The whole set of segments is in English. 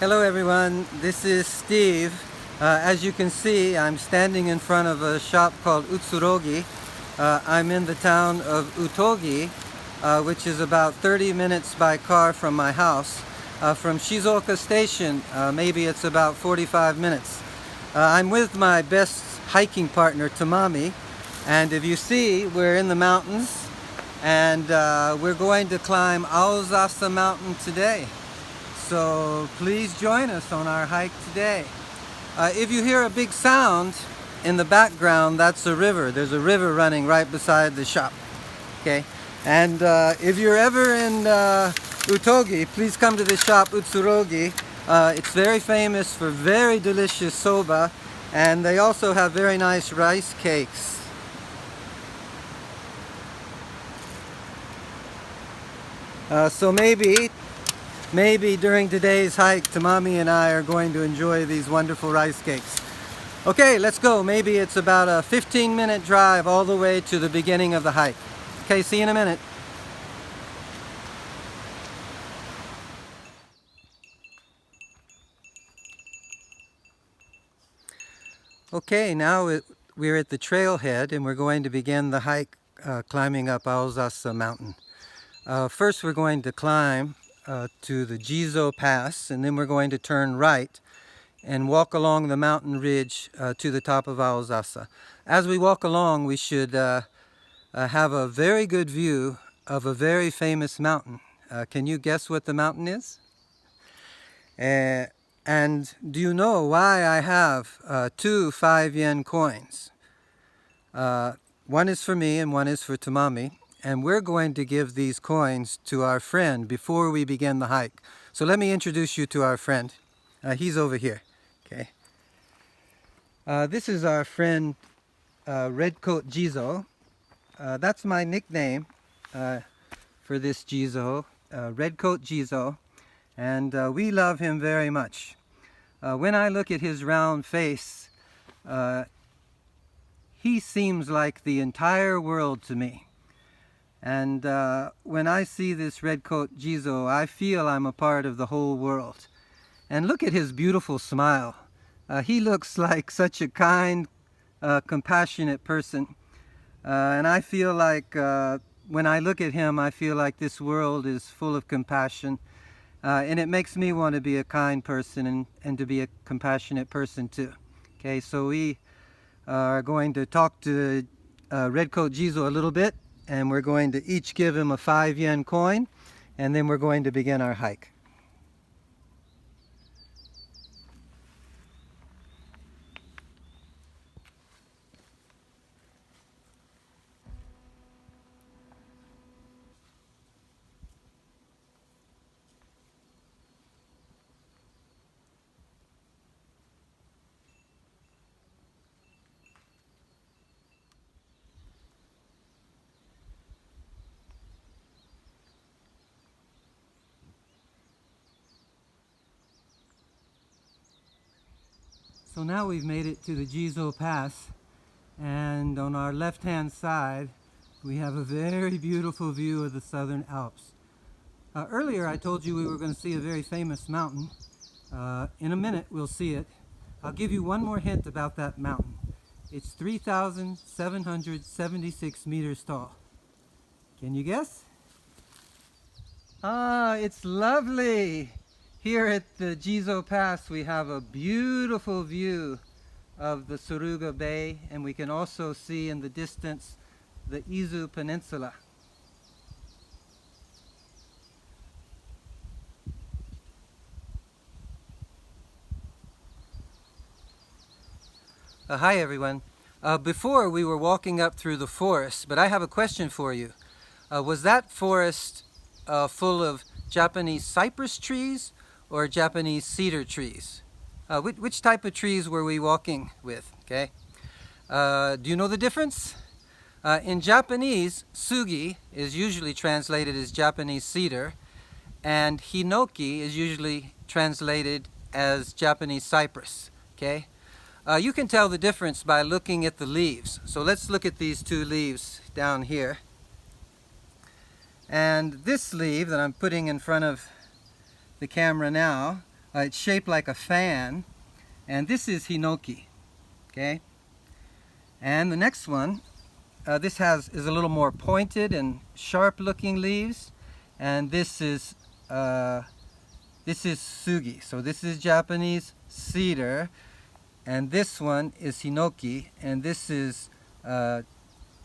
Hello everyone, this is Steve. As you can see, I'm standing in front of a shop called Utsurogi. I'm in the town of Utogi, which is about 30 minutes by car from my house. From Shizuoka station, maybe it's about 45 minutes. I'm with my best hiking partner, Tamami, and if you see, we're in the mountains, and we're going to climb Aozasa Mountain today. So please join us on our hike today. If you hear a big sound in the background, that's a river. There's a river running right beside the shop. Okay, and if you're ever in Utogi, please come to the shop Utsurogi. It's very famous for very delicious soba, and they also have very nice rice cakes. So maybe during today's hike, Tamami and I are going to enjoy these wonderful rice cakes. Okay, let's go. Maybe it's about a 15-minute drive all the way to the beginning of the hike. Okay, see you in a minute. Okay, now we're at the trailhead and we're going to begin the hike climbing up Aozasa Mountain. First we're going to climb to the Jizo Pass, and then we're going to turn right and walk along the mountain ridge to the top of Aozasa. As we walk along, we should have a very good view of a very famous mountain. Can you guess what the mountain is? And do you know why I have two 5-yen coins? One is for me and one is for Tamami. And we're going to give these coins to our friend before we begin the hike. So let me introduce you to our friend. He's over here. Okay. This is our friend Redcoat Jizo. That's my nickname for this Jizo, Redcoat Jizo, and we love him very much. When I look at his round face, he seems like the entire world to me. And when I see this Redcoat Jizo, I feel I'm a part of the whole world. And look at his beautiful smile. He looks like such a kind, compassionate person. And I feel like when I look at him, I feel like this world is full of compassion. And it makes me want to be a kind person and to be a compassionate person too. Okay, so we are going to talk to Redcoat Jizo a little bit. And we're going to each give him a 5-yen coin, and then we're going to begin our hike. So now we've made it to the Jizo Pass, and on our left-hand side we have a very beautiful view of the Southern Alps. Earlier I told you we were going to see a very famous mountain. In a minute we'll see it. I'll give you one more hint about that mountain. It's 3,776 meters tall. Can you guess? Ah, it's lovely! Here at the Jizo Pass we have a beautiful view of the Suruga Bay, and we can also see in the distance the Izu Peninsula. Hi everyone. Before we were walking up through the forest, but I have a question for you. Was that forest full of Japanese cypress trees or Japanese cedar trees? Which type of trees were we walking with? Okay. Do you know the difference? In Japanese, sugi is usually translated as Japanese cedar, and hinoki is usually translated as Japanese cypress. Okay. You can tell the difference by looking at the leaves. So let's look at these two leaves down here. And this leaf that I'm putting in front of the camera now It's shaped like a fan, and this is Hinoki, okay? And the next one, this is a little more pointed and sharp-looking leaves, and this is sugi. So this is Japanese cedar, and this one is Hinoki, and this is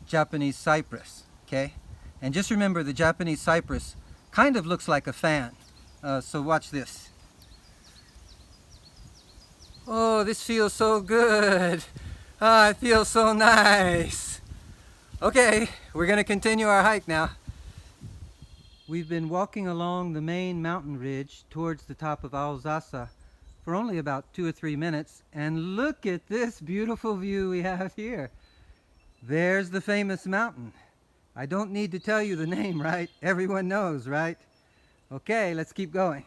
Japanese cypress, okay? And just remember, the Japanese cypress kind of looks like a fan. So watch this. Oh, this feels so good. Ah, it feels so nice. Okay, we're going to continue our hike now. We've been walking along the main mountain ridge towards the top of Aozasa for only about 2 or 3 minutes, and look at this beautiful view we have here. There's the famous mountain. I don't need to tell you the name, right? Everyone knows, right? Okay, let's keep going.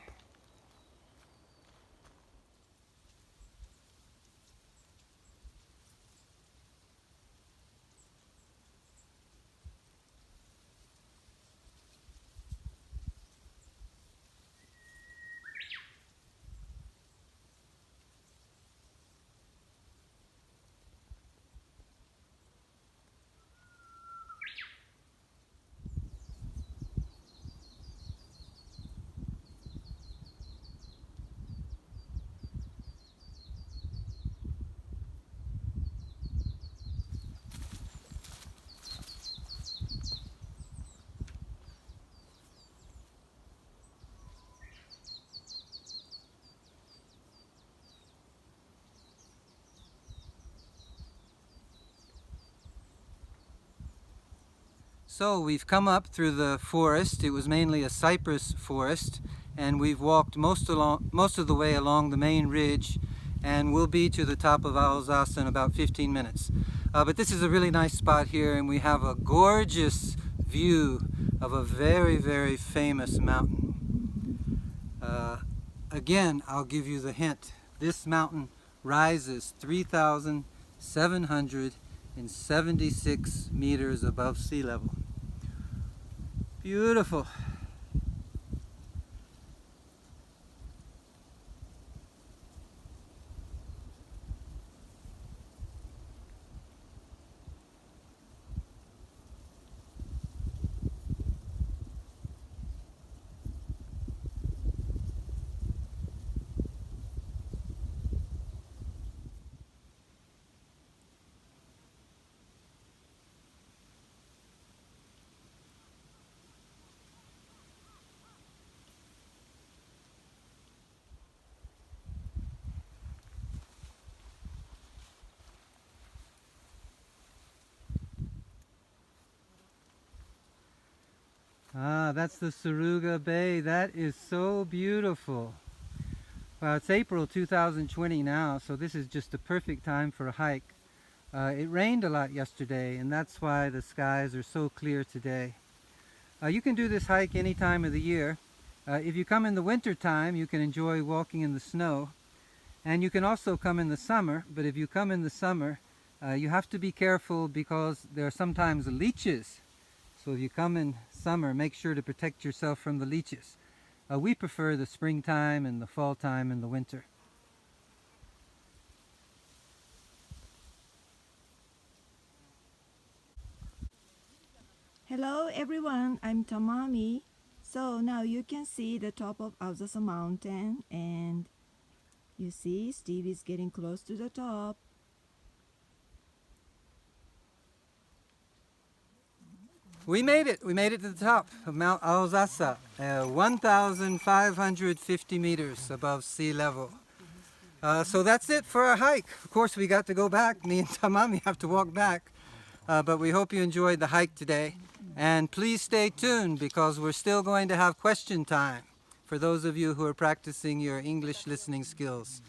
So we've come up through the forest. It was mainly a cypress forest, and we've walked most of the way along the main ridge, and we'll be to the top of Aozasa in about 15 minutes. But this is a really nice spot here, and we have a gorgeous view of a very, very famous mountain. Again, I'll give you the hint. This mountain rises 3,776 meters above sea level. Beautiful. Ah, that's the Suruga Bay. That is so beautiful. Well, it's April 2020 now, so this is just a perfect time for a hike. It rained a lot yesterday, and that's why the skies are so clear today. You can do this hike any time of the year. If you come in the winter time, you can enjoy walking in the snow. And you can also come in the summer, but if you come in the summer, you have to be careful because there are sometimes leeches. So if you come in summer, make sure to protect yourself from the leeches. We prefer the springtime and the fall time and the winter. Hello everyone, I'm Tamami. So now you can see the top of Aozasa Mountain, and you see Steve is getting close to the top. We made it. We made it to the top of Mount Aozasa, 1,550 meters above sea level. So that's it for our hike. Of course, we got to go back. Me and Tamami have to walk back. But we hope you enjoyed the hike today. And please stay tuned because we're still going to have question time for those of you who are practicing your English listening skills.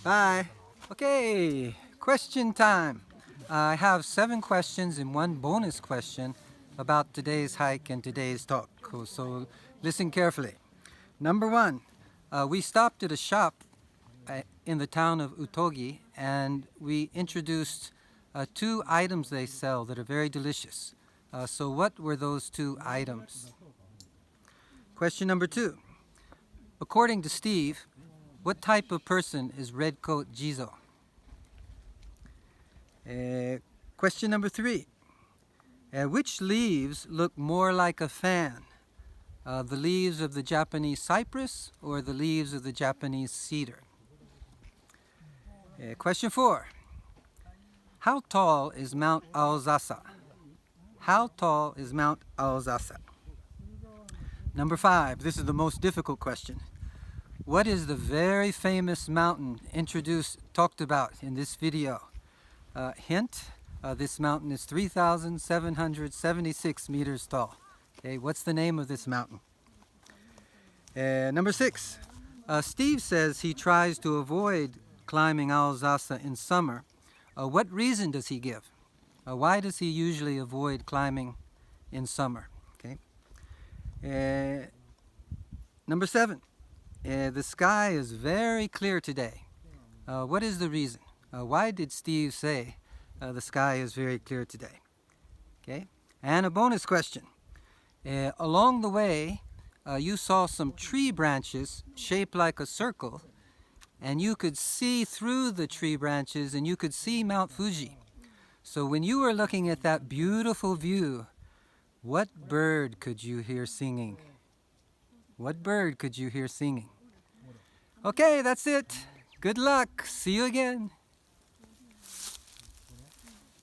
Bye. Okay, question time. I have 7 questions and 1 bonus question about today's hike and today's talk. So listen carefully. Number 1, we stopped at a shop in the town of Utogi, and we introduced 2 items they sell that are very delicious. So what were those 2 items? Question number 2. According to Steve, What type of person is Red Coat Jizo? Question number 3. Which leaves look more like a fan? The leaves of the Japanese cypress or the leaves of the Japanese cedar? Question 4. How tall is Mount Aozasa? How tall is Mount Aozasa? Number 5. This is the most difficult question. What is the very famous mountain talked about in this video? Hint, this mountain is 3,776 meters tall. Okay, what's the name of this mountain? Number 6. Steve says he tries to avoid climbing Aozasa in summer. What reason does he give? Why does he usually avoid climbing in summer? Okay. Number 7. The sky is very clear today. What is the reason? Why did Steve say the sky is very clear today? Okay. And a bonus question. Along the way, you saw some tree branches shaped like a circle, and you could see through the tree branches and you could see Mount Fuji. So when you were looking at that beautiful view, what bird could you hear singing? What bird could you hear singing? Okay, that's it. Good luck. See you again.